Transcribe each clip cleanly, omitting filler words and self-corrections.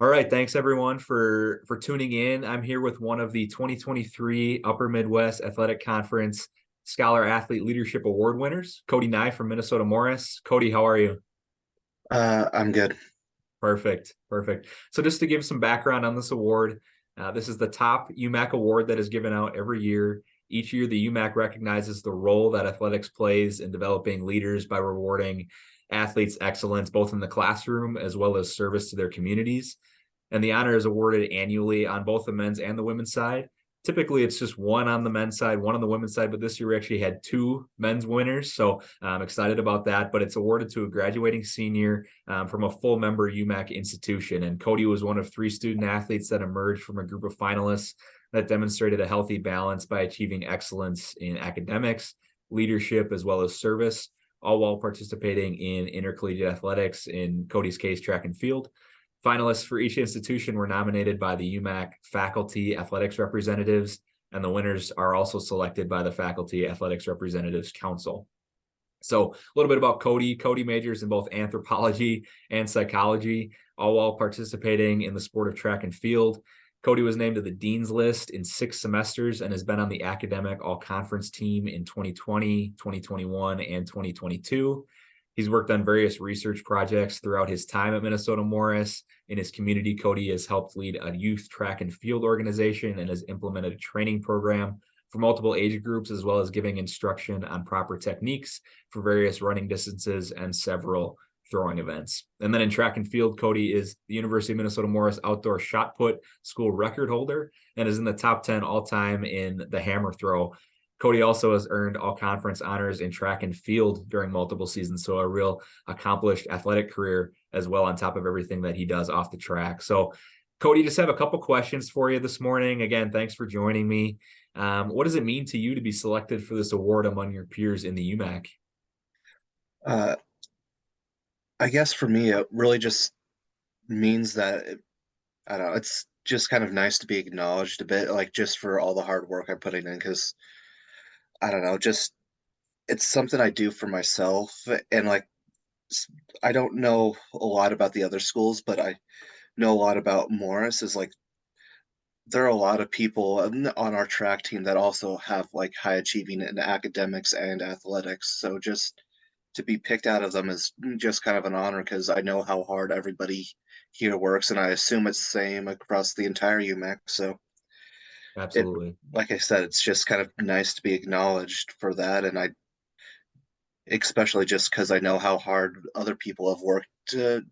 All right, thanks everyone for tuning in. I'm here with one of the 2023 Upper Midwest Athletic Conference Scholar Athlete Leadership Award winners, Cody Nye from Minnesota Morris. Cody, how are you? I'm good. Perfect, perfect. So just to give some background on this award, this is the top UMAC award that is given out every year. Each year, the UMAC recognizes the role that athletics plays in developing leaders by rewarding athletes' excellence, both in the classroom as well as service to their communities. And the honor is awarded annually on both the men's and the women's side. Typically, it's just one on the men's side, one on the women's side, but this year we actually had two men's winners. So I'm excited about that. But it's awarded to a graduating senior from a full member UMAC institution. And Cody was one of three student athletes that emerged from a group of finalists that demonstrated a healthy balance by achieving excellence in academics, leadership, as well as service, all while participating in intercollegiate athletics, in Cody's case, track and field. Finalists for each institution were nominated by the UMAC faculty athletics representatives, and the winners are also selected by the Faculty Athletics Representatives Council. So a little bit about Cody. Cody majors in both anthropology and psychology, all while participating in the sport of track and field. Cody was named to the Dean's List in 6 semesters and has been on the academic all-conference team in 2020, 2021, and 2022. He's worked on various research projects throughout his time at Minnesota Morris. In his community, Cody has helped lead a youth track and field organization and has implemented a training program for multiple age groups, as well as giving instruction on proper techniques for various running distances and several throwing events. And then in track and field, Cody is the University of Minnesota Morris outdoor shot put school record holder and is in the top 10 all time in the hammer throw. Cody also has earned all conference honors in track and field during multiple seasons. So a real accomplished athletic career as well, on top of everything that he does off the track. So Cody, just have a couple questions for you this morning. Again, thanks for joining me. What does it mean to you to be selected for this award among your peers in the UMAC? Uh, I guess for me, it really just means that I don't know. It's just kind of nice to be acknowledged a bit, like just for all the hard work I'm putting in. Because I don't know, just it's something I do for myself, and s- I don't know a lot about the other schools, but I know a lot about Morris. Is like there are a lot of people on our track team that also have like high achieving in academics and athletics. So just to be picked out of them is just kind of an honor because I know how hard everybody here works, and I assume it's the same across the entire UMAC. So it, Absolutely. like I said, it's just kind of nice to be acknowledged for that, and I especially just because I know how hard other people have worked to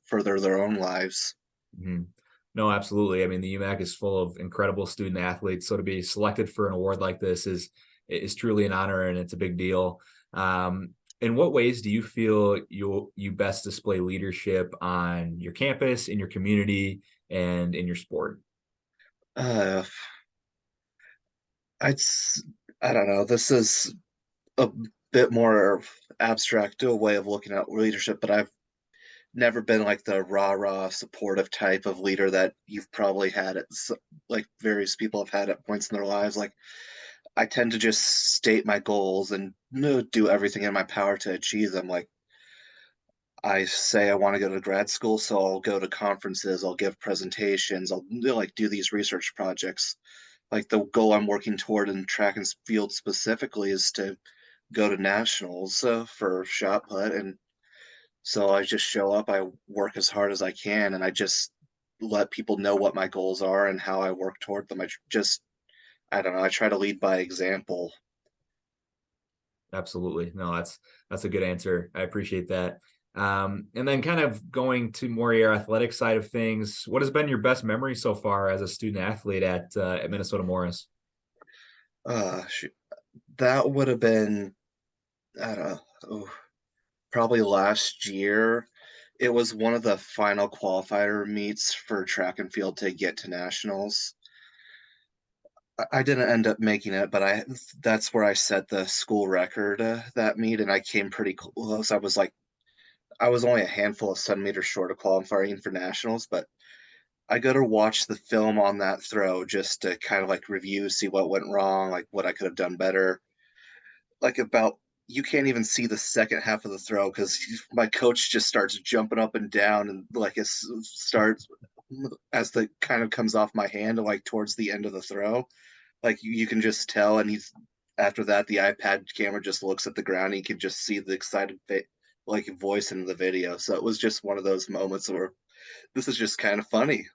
further their own lives. Mhm. No, absolutely. I mean, the UMAC is full of incredible student athletes. So to be selected for an award like this is truly an honor, and it's a big deal. In what ways do you feel you best display leadership on your campus, in your community, and in your sport? Uh, I'd s- I don't know. This is a bit more abstract to a way of looking at leadership, but I've never been like the rah-rah supportive type of leader that you've probably had like various people have had at points in their lives. Like I tend to just state my goals and do everything in my power to achieve them. Like I say I want to go to grad school, so I'll go to conferences, I'll give presentations, I'll like do these research projects. Like the goal I'm working toward in track and field specifically is to go to nationals for shot put, and so I just show up, I work as hard as I can, and I just let people know what my goals are and how I work toward them. I don't know, I try to lead by example. Absolutely. No, that's a good answer. I appreciate that. And then kind of going to more your athletic side of things, what has been your best memory so far as a student athlete at Minnesota Morris? Shoot, that would have been, I don't know, oh, probably last year. It was one of the final qualifier meets for track and field to get to nationals. I didn't end up making it, but I that's where I set the school record that meet, and I came pretty close. I was only a handful of centimeters short of qualifying for nationals, but I go to watch the film on that throw just to kind of like review, see what went wrong, like what I could have done better. Like about you can't even see the second half of the throw because my coach just starts jumping up and down and like it starts as the kind of comes off my hand, like towards the end of the throw. Like you can just tell, and he's after that the iPad camera just looks at the ground. And you can just see the excited like voice in the video. So it was just one of those moments where this is just kind of funny.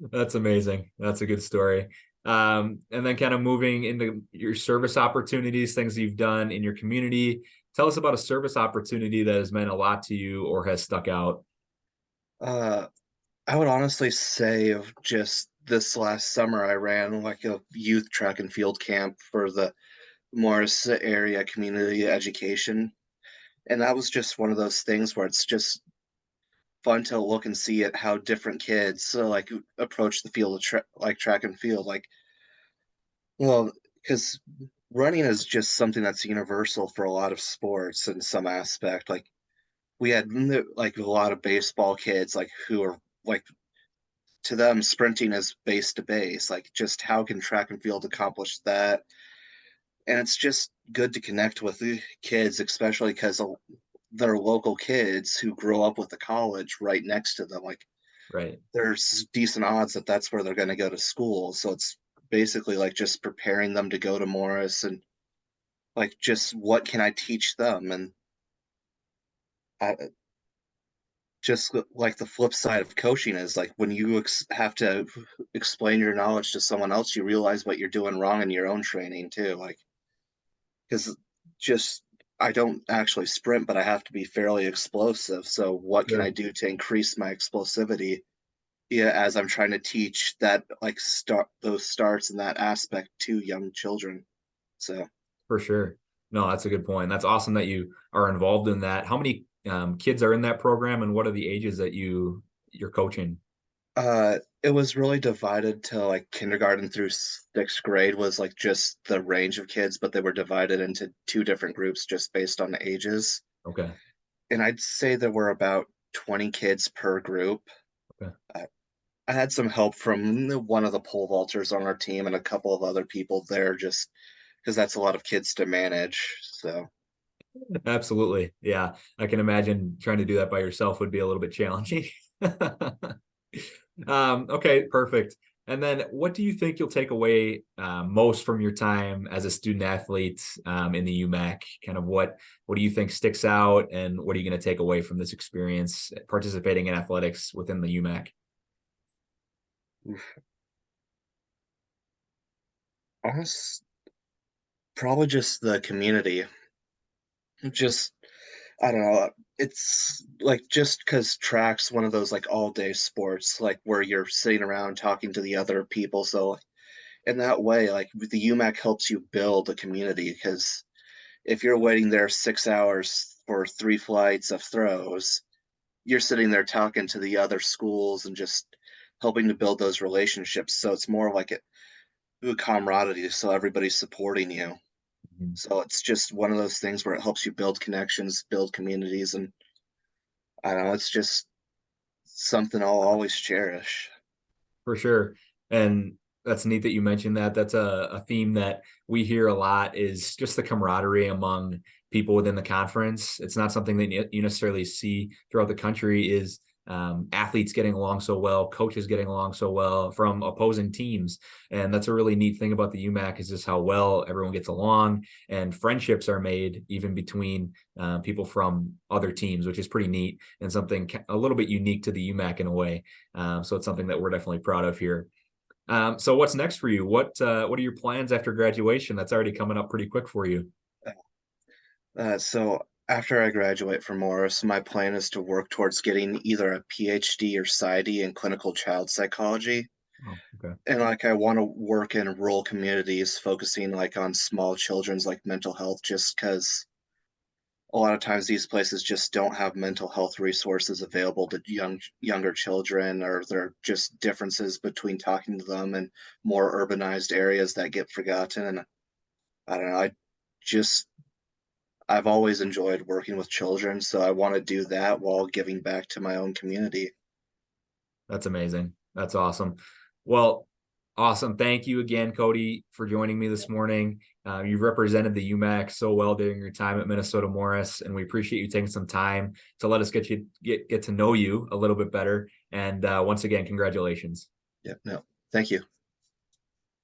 That's amazing. That's a good story. And then kind of moving into your service opportunities, things you've done in your community. Tell us about a service opportunity that has meant a lot to you or has stuck out. Uh, I would honestly say of just this last summer, I ran like a youth track and field camp for the Morris area community education. And that was just one of those things where it's just fun to look and see at how different kids like approach the field of like track and field. Like, well, because running is just something that's universal for a lot of sports in some aspect. Like, we had like a lot of baseball kids like who are like to them sprinting is base to base. Like, just how can track and field accomplish that? And it's just good to connect with the kids, especially because they're local kids who grow up with the college right next to them. Like, Right. there's decent odds that that's where they're going to go to school. So it's basically like just preparing them to go to Morris and like just what can I teach them? And I, just like the flip side of coaching is like when you have to explain your knowledge to someone else, you realize what you're doing wrong in your own training too. Like, because just I don't actually sprint, but I have to be fairly explosive. So what can I Sure. do to increase my explosivity? Yeah, as I'm trying to teach that like start those starts and that aspect to young children. So For sure. No, that's a good point. That's awesome that you are involved in that. How many kids are in that program, and what are the ages that you're coaching? it was really divided to like kindergarten through sixth grade was like just the range of kids, but they were divided into two different groups just based on the ages. Okay. And I'd say there were about 20 kids per group. Okay. Uh, I had some help from one of the pole vaulters on our team and a couple of other people there just because that's a lot of kids to manage. So Absolutely. Yeah. I can imagine trying to do that by yourself would be a little bit challenging. Okay, perfect. And then what do you think you'll take away most from your time as a student athlete in the UMAC? Kind of what do you think sticks out, and what are you going to take away from this experience participating in athletics within the UMAC? honest, probably just the community. Just I don't know. It's like just because track's one of those like all day sports, like where you're sitting around talking to the other people. So in that way, like the UMAC helps you build a community because if you're waiting there 6 hours for three flights of throws, you're sitting there talking to the other schools and just helping to build those relationships. So it's more like a camaraderie. So everybody's supporting you. Mhm. So it's just one of those things where it helps you build connections, build communities, and I don't know, it's just something I'll always cherish. For sure. And that's neat that you mentioned that. That's a theme that we hear a lot is just the camaraderie among people within the conference. It's not something that you necessarily see throughout the country is athletes getting along so well, coaches getting along so well from opposing teams. And that's a really neat thing about the UMAC is just how well everyone gets along and friendships are made even between people from other teams, which is pretty neat and something a little bit unique to the UMAC in a way. So it's something that we're definitely proud of here. So what's next for you? What are your plans after graduation? That's already coming up pretty quick for you. So after I graduate from Morris, my plan is to work towards getting either a PhD or PsyD in clinical child psychology. Oh, okay. And like I want to work in rural communities, focusing like on small children's like mental health, just because a lot of times these places just don't have mental health resources available to younger children, or there are just differences between talking to them and more urbanized areas that get forgotten. And I don't know, just I've always enjoyed working with children, so I want to do that while giving back to my own community. That's amazing. That's awesome. Well, Awesome. Thank you again, Cody, for joining me this morning. You've represented the UMAC so well during your time at Minnesota Morris, and we appreciate you taking some time to let us get to know you a little bit better. And once again, congratulations. Yeah, no, thank you.